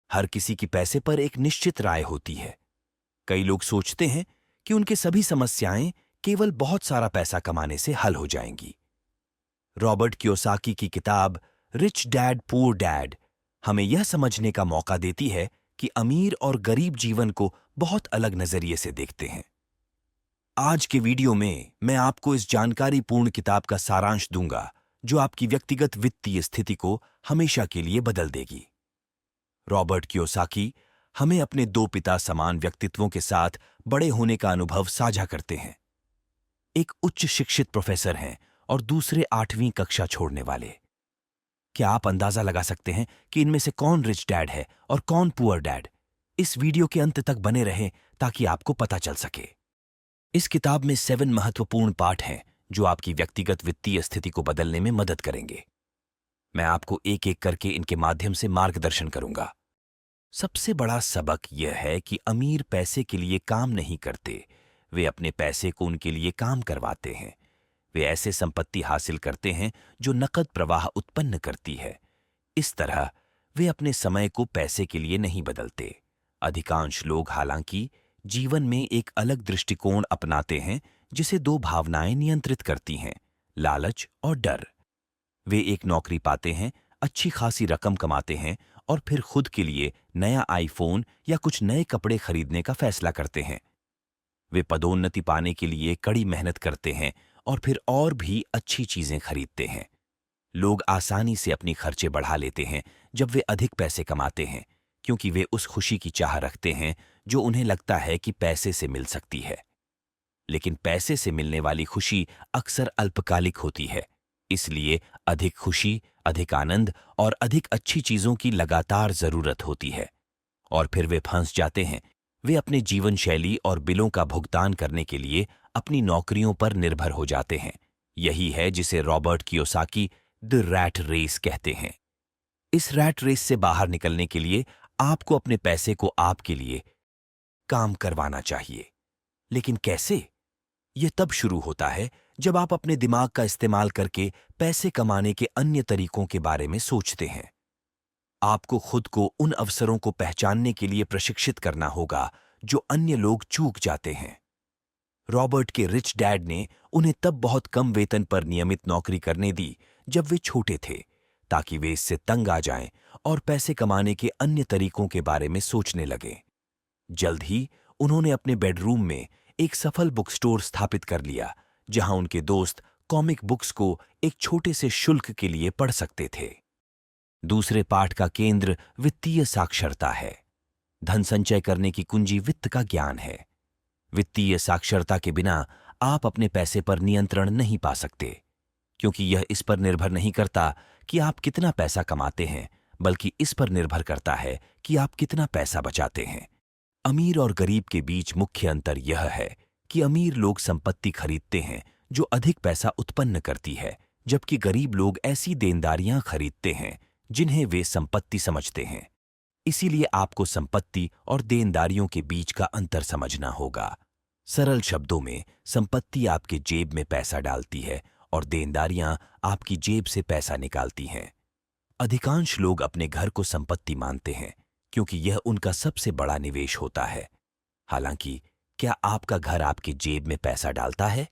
हर किसी की पैसे पर एक निश्चित राय होती है। कई लोग सोचते हैं कि उनके सभी समस्याएं केवल बहुत सारा पैसा कमाने से हल हो जाएंगी। रॉबर्ट कियोसाकी की किताब रिच डैड पुअर डैड हमें यह समझने का मौका देती है कि अमीर और गरीब जीवन को बहुत अलग नजरिए से देखते हैं। आज के वीडियो में मैं आपको इस जानकारीपूर्ण किताब का सारांश दूंगा जो आपकी व्यक्तिगत वित्तीय स्थिति को हमेशा के लिए बदल देगी। रॉबर्ट कियोसाकी हमें अपने दो पिता समान व्यक्तित्वों के साथ बड़े होने का अनुभव साझा करते हैं। एक उच्च शिक्षित प्रोफेसर हैं और दूसरे 8वीं कक्षा छोड़ने वाले। क्या आप अंदाजा लगा सकते हैं कि इनमें से कौन रिच डैड है और कौन पुअर डैड? इस वीडियो के अंत तक बने रहें ताकि आपको पता चल सके। इस किताब में 7 महत्वपूर्ण पाठ हैं जो आपकी व्यक्तिगत वित्तीय स्थिति को बदलने में मदद करेंगे। मैं आपको एक एक करके इनके माध्यम से मार्गदर्शन करूंगा। सबसे बड़ा सबक यह है कि अमीर पैसे के लिए काम नहीं करते, वे अपने पैसे को उनके लिए काम करवाते हैं। वे ऐसे संपत्ति हासिल करते हैं जो नकद प्रवाह उत्पन्न करती है। इस तरह वे अपने समय को पैसे के लिए नहीं बदलते। अधिकांश लोग हालांकि जीवन में एक अलग दृष्टिकोण अपनाते हैं जिसे 2 भावनाएं नियंत्रित करती हैं, लालच और डर। वे एक नौकरी पाते हैं, अच्छी खासी रकम कमाते हैं और फिर खुद के लिए नया आईफोन या कुछ नए कपड़े खरीदने का फैसला करते हैं। वे पदोन्नति पाने के लिए कड़ी मेहनत करते हैं और फिर और भी अच्छी चीजें खरीदते हैं। लोग आसानी से अपनी खर्चे बढ़ा लेते हैं जब वे अधिक पैसे कमाते हैं, क्योंकि वे उस खुशी की चाह रखते हैं जो उन्हें लगता है कि पैसे से मिल सकती है। लेकिन पैसे से मिलने वाली खुशी अक्सर अल्पकालिक होती है, इसलिए अधिक खुशी, अधिक आनंद और अधिक अच्छी चीजों की लगातार जरूरत होती है। और फिर वे फंस जाते हैं। वे अपने जीवन शैली और बिलों का भुगतान करने के लिए अपनी नौकरियों पर निर्भर हो जाते हैं। यही है जिसे Robert Kiyosaki the rat race कहते हैं। इस रैट रेस से बाहर निकलने के लिए आपको अपने पैसे को आपके लिए काम करवाना चाहिए। लेकिन कैसे? यह तब शुरू होता है जब आप अपने दिमाग का इस्तेमाल करके पैसे कमाने के अन्य तरीकों के बारे में सोचते हैं। आपको खुद को उन अवसरों को पहचानने के लिए प्रशिक्षित करना होगा जो अन्य लोग चूक जाते हैं। रॉबर्ट के रिच डैड ने उन्हें तब बहुत कम वेतन पर नियमित नौकरी करने दी जब वे छोटे थे, ताकि वे इससे तंग आ जाएं और पैसे कमाने के अन्य तरीकों के बारे में सोचने लगें। जल्द ही उन्होंने अपने बेडरूम में एक सफल बुक स्टोर स्थापित कर लिया, जहां उनके दोस्त कॉमिक बुक्स को एक छोटे से शुल्क के लिए पढ़ सकते थे। दूसरे पाठ का केंद्र वित्तीय साक्षरता है। धन संचय करने की कुंजी वित्त का ज्ञान है। वित्तीय साक्षरता के बिना आप अपने पैसे पर नियंत्रण नहीं पा सकते, क्योंकि यह इस पर निर्भर नहीं करता कि आप कितना पैसा कमाते हैं, बल्कि इस पर निर्भर करता है कि आप कितना पैसा बचाते हैं। अमीर और गरीब के बीच मुख्य अंतर यह है कि अमीर लोग संपत्ति खरीदते हैं जो अधिक पैसा उत्पन्न करती है, जबकि गरीब लोग ऐसी देनदारियां खरीदते हैं जिन्हें वे संपत्ति समझते हैं। इसीलिए आपको संपत्ति और देनदारियों के बीच का अंतर समझना होगा। सरल शब्दों में, संपत्ति आपके जेब में पैसा डालती है और देनदारियां आपकी जेब से पैसा निकालती हैं। अधिकांश लोग अपने घर को संपत्ति मानते हैं क्योंकि यह उनका सबसे बड़ा निवेश होता है। हालांकि क्या आपका घर आपकी जेब में पैसा डालता है?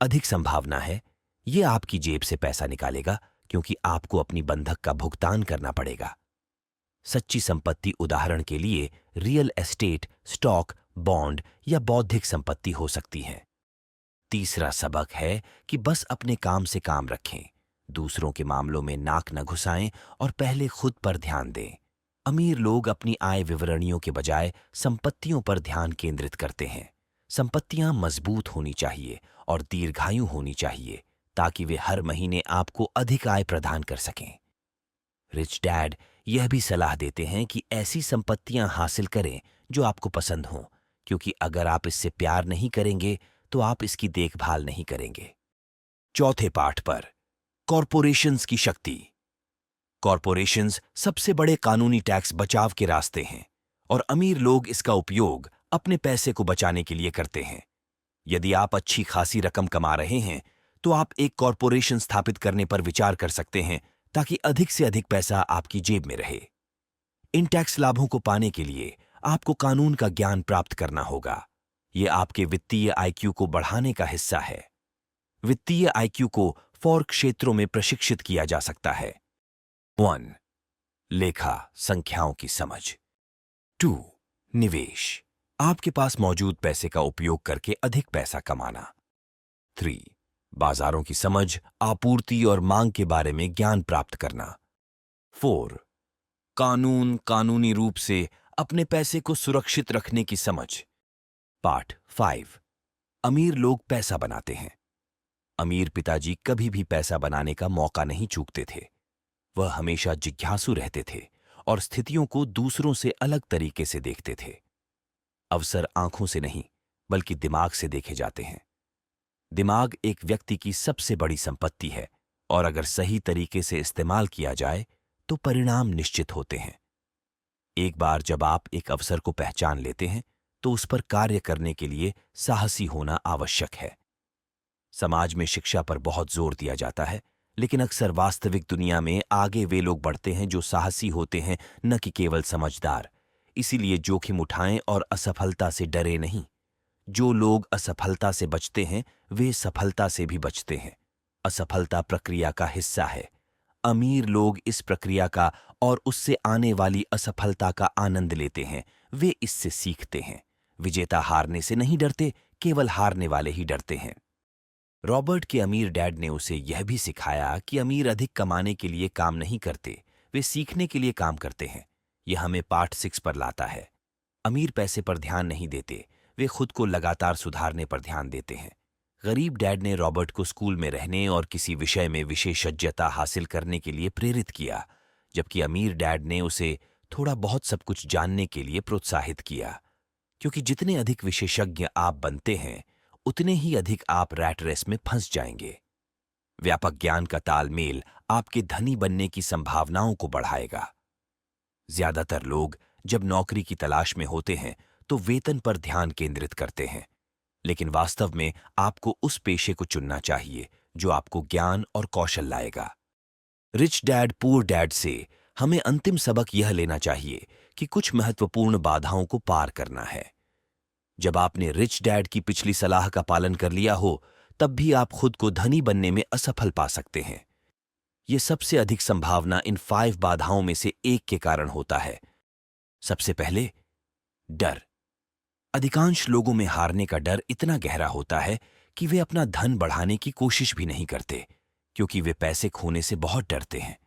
अधिक संभावना है यह आपकी जेब से पैसा निकालेगा, क्योंकि आपको अपनी बंधक का भुगतान करना पड़ेगा। सच्ची संपत्ति उदाहरण के लिए रियल एस्टेट, स्टॉक, बॉन्ड या बौद्धिक संपत्ति हो सकती है। तीसरा सबक है कि बस अपने काम से काम रखें, दूसरों के मामलों में नाक न घुसाएं और पहले खुद पर ध्यान दें। अमीर लोग अपनी आय विवरणियों के बजाय संपत्तियों पर ध्यान केंद्रित करते हैं। संपत्तियां मजबूत होनी चाहिए और दीर्घायु होनी चाहिए, ताकि वे हर महीने आपको अधिक आय प्रदान कर सकें। रिच डैड यह भी सलाह देते हैं कि ऐसी संपत्तियां हासिल करें जो आपको पसंद हों, क्योंकि अगर आप इससे प्यार नहीं करेंगे तो आप इसकी देखभाल नहीं करेंगे। चौथे पाठ पर कॉरपोरेशंस की शक्ति। कॉरपोरेशंस सबसे बड़े कानूनी टैक्स बचाव के रास्ते हैं और अमीर लोग इसका उपयोग अपने पैसे को बचाने के लिए करते हैं। यदि आप अच्छी खासी रकम कमा रहे हैं तो आप एक कॉरपोरेशन स्थापित करने पर विचार कर सकते हैं, ताकि अधिक से अधिक पैसा आपकी जेब में रहे। इन टैक्स लाभों को पाने के लिए आपको कानून का ज्ञान प्राप्त करना होगा। ये आपके वित्तीय आईक्यू को बढ़ाने का हिस्सा है। वित्तीय आईक्यू को 4 क्षेत्रों में प्रशिक्षित किया जा सकता है। 1. लेखा संख्याओं की समझ। 2. निवेश, आपके पास मौजूद पैसे का उपयोग करके अधिक पैसा कमाना। 3. बाजारों की समझ, आपूर्ति और मांग के बारे में ज्ञान प्राप्त करना। 4. कानूनी रूप से अपने पैसे को सुरक्षित रखने की समझ। पार्ट 5. अमीर लोग पैसा बनाते हैं। अमीर पिताजी कभी भी पैसा बनाने का मौका नहीं चूकते थे। वह हमेशा जिज्ञासु रहते थे और स्थितियों को दूसरों से अलग तरीके से देखते थे। अवसर आंखों से नहीं बल्कि दिमाग से देखे जाते हैं। दिमाग एक व्यक्ति की सबसे बड़ी संपत्ति है और अगर सही तरीके से इस्तेमाल किया जाए तो परिणाम निश्चित होते हैं। एक बार जब आप एक अवसर को पहचान लेते हैं तो उस पर कार्य करने के लिए साहसी होना आवश्यक है। समाज में शिक्षा पर बहुत जोर दिया जाता है, लेकिन अक्सर वास्तविक दुनिया में आगे वे लोग बढ़ते हैं जो साहसी होते हैं, न कि केवल समझदार। इसीलिए जोखिम उठाएं और असफलता से डरे नहीं। जो लोग असफलता से बचते हैं वे सफलता से भी बचते हैं। असफलता प्रक्रिया का हिस्सा है। अमीर लोग इस प्रक्रिया का और उससे आने वाली असफलता का आनंद लेते हैं। वे इससे सीखते हैं। विजेता हारने से नहीं डरते, केवल हारने वाले ही डरते हैं। रॉबर्ट के अमीर डैड ने उसे यह भी सिखाया कि अमीर अधिक कमाने के लिए काम नहीं करते, वे सीखने के लिए काम करते हैं। यह हमें पार्ट 6 पर लाता है। अमीर पैसे पर ध्यान नहीं देते, वे खुद को लगातार सुधारने पर ध्यान देते हैं। गरीब डैड ने रॉबर्ट को स्कूल में रहने और किसी विषय में विशेषज्ञता हासिल करने के लिए प्रेरित किया, जबकि अमीर डैड ने उसे थोड़ा बहुत सब कुछ जानने के लिए प्रोत्साहित किया। क्योंकि जितने अधिक विशेषज्ञ आप बनते हैं उतने ही अधिक आप रैट रेस में फंस जाएंगे। व्यापक ज्ञान का तालमेल आपके धनी बनने की संभावनाओं को बढ़ाएगा। ज्यादातर लोग जब नौकरी की तलाश में होते हैं तो वेतन पर ध्यान केंद्रित करते हैं, लेकिन वास्तव में आपको उस पेशे को चुनना चाहिए जो आपको ज्ञान और कौशल लाएगा। रिच डैड पुअर डैड से हमें अंतिम सबक यह लेना चाहिए कि कुछ महत्वपूर्ण बाधाओं को पार करना है। जब आपने रिच डैड की पिछली सलाह का पालन कर लिया हो, तब भी आप खुद को धनी बनने में असफल पा सकते हैं। यह सबसे अधिक संभावना इन 5 बाधाओं में से एक के कारण होता है। सबसे पहले, डर। अधिकांश लोगों में हारने का डर इतना गहरा होता है कि वे अपना धन बढ़ाने की कोशिश भी नहीं करते, क्योंकि वे पैसे खोने से बहुत डरते हैं।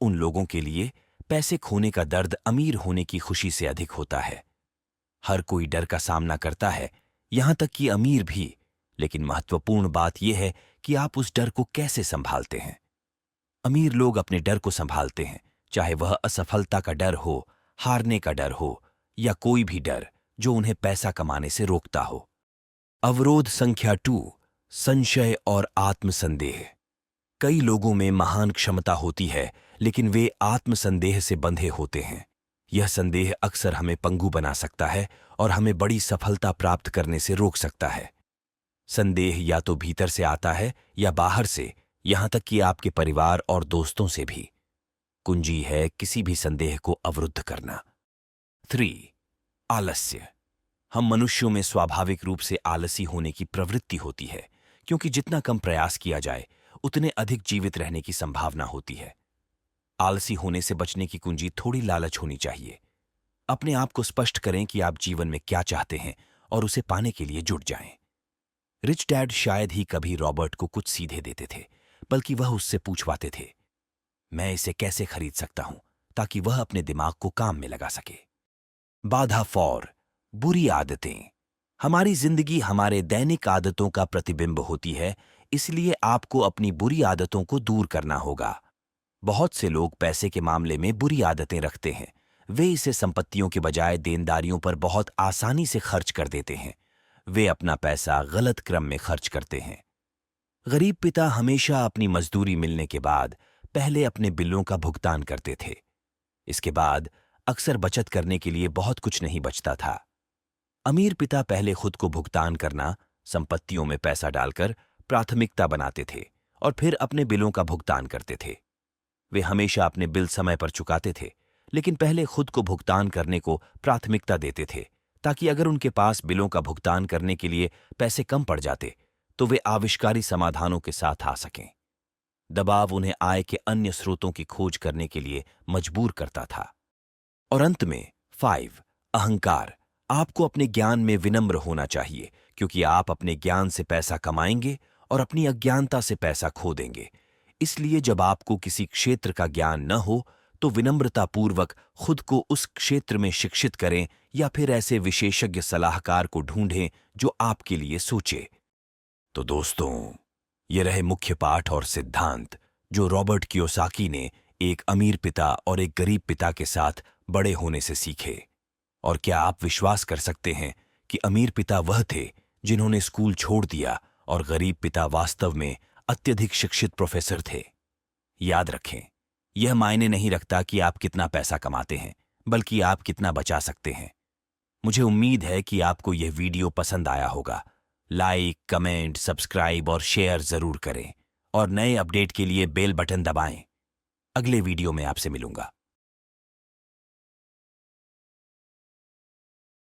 उन लोगों के लिए पैसे खोने का दर्द अमीर होने की खुशी से अधिक होता है। हर कोई डर का सामना करता है, यहां तक कि अमीर भी, लेकिन महत्वपूर्ण बात यह है कि आप उस डर को कैसे संभालते हैं। अमीर लोग अपने डर को संभालते हैं, चाहे वह असफलता का डर हो, हारने का डर हो या कोई भी डर जो उन्हें पैसा कमाने से रोकता हो। अवरोध संख्या 2, संशय और आत्मसंदेह। कई लोगों में महान क्षमता होती है, लेकिन वे आत्मसंदेह से बंधे होते हैं। यह संदेह अक्सर हमें पंगु बना सकता है और हमें बड़ी सफलता प्राप्त करने से रोक सकता है। संदेह या तो भीतर से आता है या बाहर से, यहां तक कि आपके परिवार और दोस्तों से भी। कुंजी है किसी भी संदेह को अवरुद्ध करना। 3. आलस्य। हम मनुष्यों में स्वाभाविक रूप से आलसी होने की प्रवृत्ति होती है, क्योंकि जितना कम प्रयास किया जाए उतने अधिक जीवित रहने की संभावना होती है। आलसी होने से बचने की कुंजी थोड़ी लालच होनी चाहिए। अपने आप को स्पष्ट करें कि आप जीवन में क्या चाहते हैं और उसे पाने के लिए जुट जाएं। रिच डैड शायद ही कभी रॉबर्ट को कुछ सीधे देते थे, बल्कि वह उससे पूछवाते थे, मैं इसे कैसे खरीद सकता हूं, ताकि वह अपने दिमाग को काम में लगा सके। बाधा 4, बुरी आदतें। हमारी जिंदगी हमारे दैनिक आदतों का प्रतिबिंब होती है, इसलिए आपको अपनी बुरी आदतों को दूर करना होगा। बहुत से लोग पैसे के मामले में बुरी आदतें रखते हैं। वे इसे संपत्तियों के बजाय देनदारियों पर बहुत आसानी से खर्च कर देते हैं। वे अपना पैसा गलत क्रम में खर्च करते हैं। गरीब पिता हमेशा अपनी मजदूरी मिलने के बाद पहले अपने बिलों का भुगतान करते थे। इसके बाद अक्सर बचत करने के लिए बहुत कुछ नहीं बचता था। अमीर पिता पहले खुद को भुगतान करना, संपत्तियों में पैसा डालकर प्राथमिकता बनाते थे और फिर अपने बिलों का भुगतान करते थे। वे हमेशा अपने बिल समय पर चुकाते थे, लेकिन पहले खुद को भुगतान करने को प्राथमिकता देते थे, ताकि अगर उनके पास बिलों का भुगतान करने के लिए पैसे कम पड़ जाते तो वे आविष्कारी समाधानों के साथ आ सकें। दबाव उन्हें आय के अन्य स्रोतों की खोज करने के लिए मजबूर करता था। और अंत में 5 अहंकार। आपको अपने ज्ञान में विनम्र होना चाहिए, क्योंकि आप अपने ज्ञान से पैसा कमाएंगे और अपनी अज्ञानता से पैसा खो देंगे। इसलिए जब आपको किसी क्षेत्र का ज्ञान न हो तो विनम्रतापूर्वक खुद को उस क्षेत्र में शिक्षित करें या फिर ऐसे विशेषज्ञ सलाहकार को ढूंढें जो आपके लिए सोचे। तो दोस्तों, ये रहे मुख्य पाठ और सिद्धांत जो रॉबर्ट कियोसाकी ने एक अमीर पिता और एक गरीब पिता के साथ बड़े होने से सीखे। और क्या आप विश्वास कर सकते हैं कि अमीर पिता वह थे जिन्होंने स्कूल छोड़ दिया और गरीब पिता वास्तव में अत्यधिक शिक्षित प्रोफेसर थे? याद रखें, यह मायने नहीं रखता कि आप कितना पैसा कमाते हैं, बल्कि आप कितना बचा सकते हैं। मुझे उम्मीद है कि आपको यह वीडियो पसंद आया होगा। लाइक, कमेंट, सब्सक्राइब और शेयर जरूर करें और नए अपडेट के लिए बेल बटन दबाएं। अगले वीडियो में आपसे मिलूंगा।